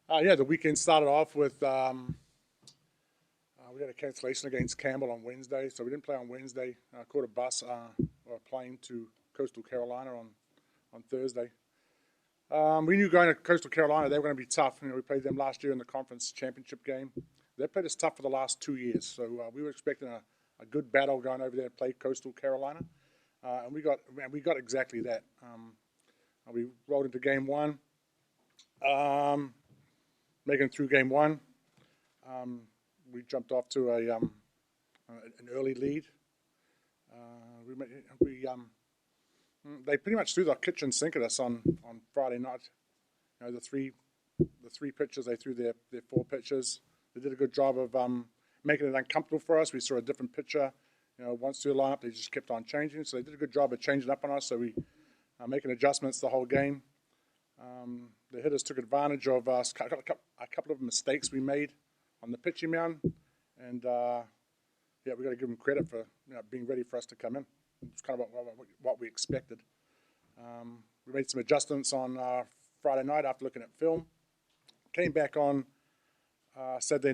Yeah, the weekend started off with we had a cancellation against Campbell on Wednesday, so we didn't play on Wednesday. Caught a bus or a plane to Coastal Carolina on Thursday. We knew going to Coastal Carolina they were going to be tough. We played them last year in the conference championship game. They played us tough for the last 2 years, so we were expecting a good battle going over there to play Coastal Carolina, and we got exactly that. We rolled into game one, making it through game one. We jumped off to an early lead. They pretty much threw the kitchen sink at us on Friday night. The three pitches they threw their four pitches. They did a good job of making it uncomfortable for us. We saw a different pitcher. Once through the lineup, they just kept on changing. So they did a good job of changing up on us. So we making adjustments the whole game. The hitters took advantage of a couple of mistakes we made on the pitching mound, and we got to give them credit for being ready for us to come in. It's kind of what we expected. We made some adjustments on Friday night after looking at film. Came back on Saturday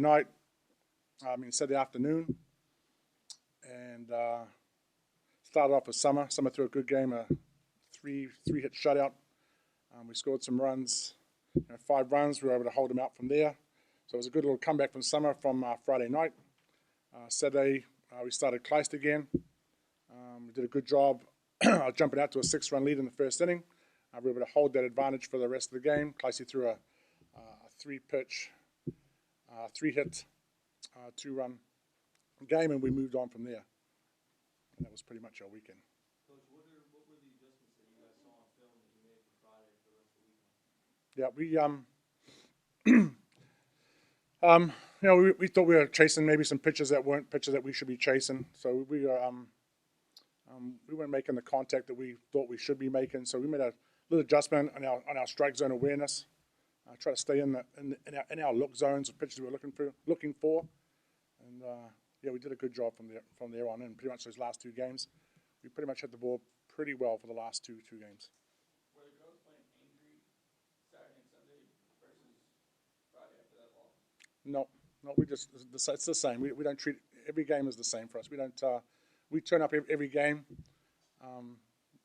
afternoon, and started off with Summer. Summer threw a good game, a three-hit shutout. We scored some runs, 5 runs. We were able to hold them out from there. So it was a good little comeback from Summer from Friday night. Saturday, we started Kleist again. We did a good job jumping out to a 6-run lead in the first inning. We were able to hold that advantage for the rest of the game. Kleist threw a 3-pitch, 3-hit, 2-run game, and we moved on from there. And that was pretty much our weekend. Coach, what were the adjustments that you guys saw on film that you made for Friday for the rest of the weekend? Yeah, we thought we were chasing maybe some pitches that weren't pitches that we should be chasing. So we weren't making the contact that we thought we should be making. So we made a little adjustment on our strike zone awareness. Try to stay in our look zones of pitches we were looking for. And we did a good job from there on in. Pretty much those last 2 games, we pretty much hit the ball pretty well for the last two games. Were the girls playing angry Saturday and Sunday versus Friday after that loss? No, it's the same. We don't treat every game as the same for us. We don't. We turn up every game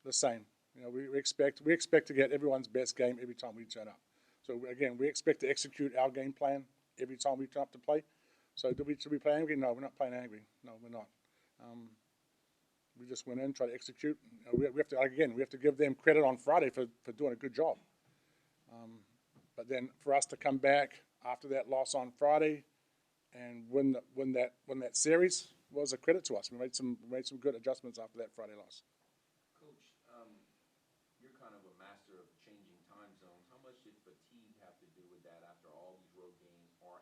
the same. We expect to get everyone's best game every time we turn up. So again, we expect to execute our game plan every time we turn up to play. So should we play angry? No, we're not playing angry. No, we're not. We just went in, try to execute. We have to give them credit on Friday for doing a good job. But then for us to come back after that loss on Friday and win that series was a credit to us. We made some good adjustments after that Friday loss. Coach, you're kind of a master of changing time zones. How much did fatigue have to do with that after all these road games, or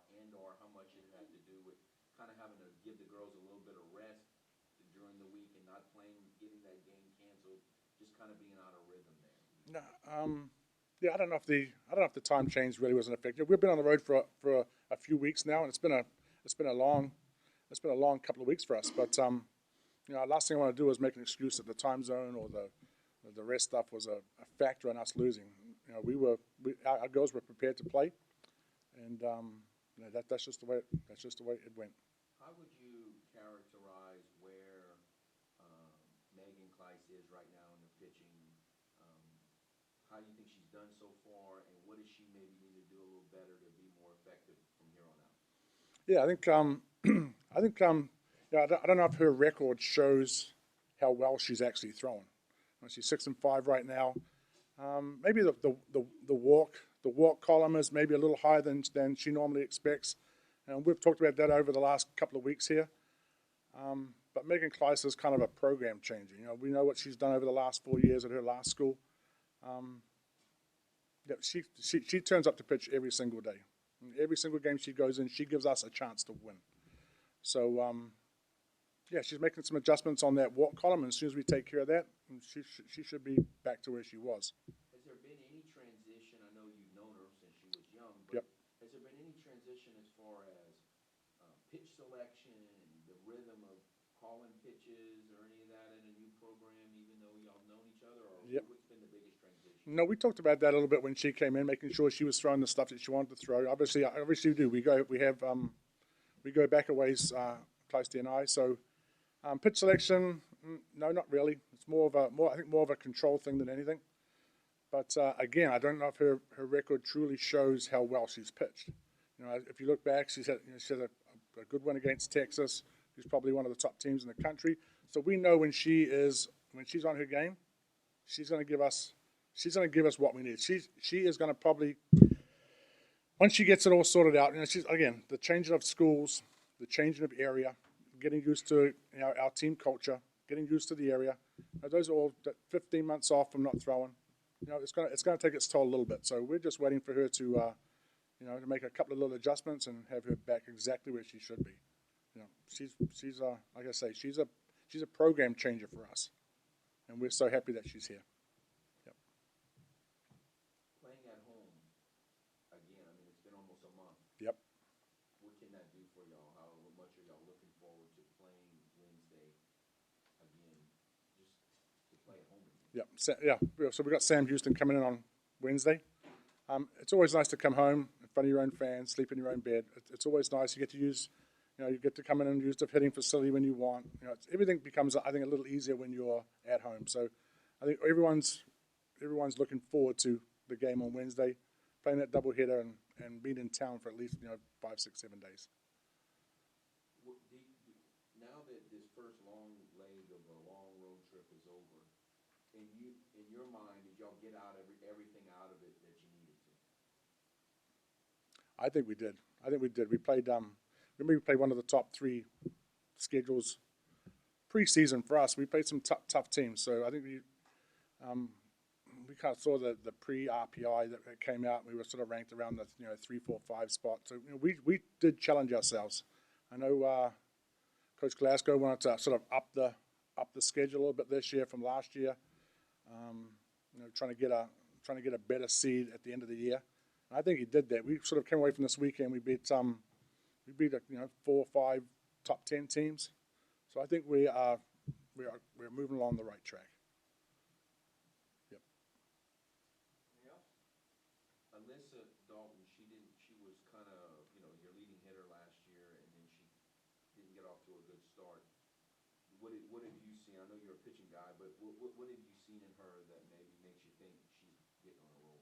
how much did it have to do with kind of having to give the girls a little bit of rest during the week and not playing, getting that game canceled, just kind of being out of rhythm there? No, yeah, I don't know if the time change really was an effect. We've been on the road for a few weeks now, and it's been a long couple of weeks for us. But last thing I want to do is make an excuse that the time zone or the rest stuff was a factor in us losing. Our girls were prepared to play, and that's just the way it went. How would you characterize where Megan Kleist is right now in the pitching? How do you think she's done so far, and what does she maybe need to do a little better to be more effective from here on out? Yeah, I think I don't know if her record shows how well she's actually thrown. She's 6-5 right now. Maybe the walk column is maybe a little higher than she normally expects, and we've talked about that over the last couple of weeks here. But Megan Kleist is kind of a program changer. We know what she's done over the last 4 years at her last school. She turns up to pitch every single day. Every single game she goes in, she gives us a chance to win. So, she's making some adjustments on that walk column, and as soon as we take care of that, she should be back to where she was. Has there been any transition? I know you've known her since she was young, but has there been any transition as far as pitch selection and the rhythm of calling pitches or any of that in a new program, even though y'all known each other? Or what's been the biggest transition? No, we talked about that a little bit when she came in, making sure she was throwing the stuff that she wanted to throw. Obviously we do. We go back a ways, Kleist and I. So pitch selection, no, not really. It's more of a control thing than anything. But again, I don't know if her record truly shows how well she's pitched. If you look back, she's had a good win against Texas, who's probably one of the top teams in the country. So we know when she's on her game, she's going to give us what we need. She is going to probably, once she gets it all sorted out, she's, again, the changing of schools, the changing of area, getting used to our team culture, getting used to the area. Those are all 15 months off from not throwing. It's going to take its toll a little bit. So we're just waiting for her to to make a couple of little adjustments and have her back exactly where she should be. She's like I say, she's a program changer for us, and we're so happy that she's here. Yep. Playing at home, again, I mean, it's been almost a month. Yep. What can that do for y'all? How much are y'all looking forward to playing Wednesday again, just to play at home again? Yep. So we got Sam Houston coming in on Wednesday. It's always nice to come home in front of your own fans, sleep in your own bed. It's always nice. You get to use, you get to come in and use the hitting facility when you want. Everything becomes, I think, a little easier when you're at home. So I think everyone's looking forward to the game on Wednesday, playing that doubleheader and being in town for at least 5, 6, 7 days. Now that this first long leg of a long road trip is over, in your mind, did y'all get out everything out of it that you needed to? I think we did. We played. Remember, we played one of the top 3 schedules preseason for us. We played some tough teams. So I think we kind of saw the pre-RPI that came out. We were sort of ranked around the 3, 4, 5 spot. So we did challenge ourselves. I know Coach Glasgow wanted to sort of up the schedule a little bit this year from last year. Trying to get a better seed at the end of the year. And I think he did that. We sort of came away from this weekend. We beat 4 or 5 top 10 teams. So I think we're moving along the right track. Yep. Anything else? Alyssa Dalton, she was kind of, your leading hitter last year, and then she didn't get off to a good start. What have you seen? I know you're a pitching guy, but what have you seen in her that maybe makes you think she's getting on a roll?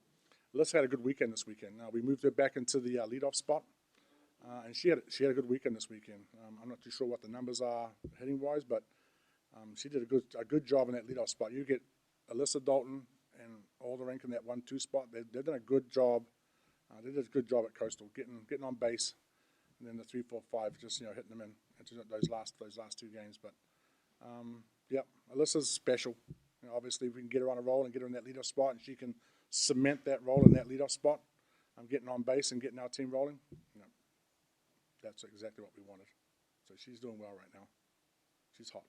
Alyssa had a good weekend this weekend. We moved her back into the leadoff spot, and she had a good weekend this weekend. I'm not too sure what the numbers are hitting wise, but she did a good job in that leadoff spot. You get Alyssa Dalton and Alderink in that 1-2 spot. They've done a good job. They did a good job at Coastal, getting on base, and then the 3, 4, 5 just hitting them into those last 2 games. But Alyssa's special. Obviously, if we can get her on a roll and get her in that leadoff spot, and she can cement that role in that leadoff spot, getting on base and getting our team rolling. That's exactly what we wanted. So she's doing well right now. She's hot.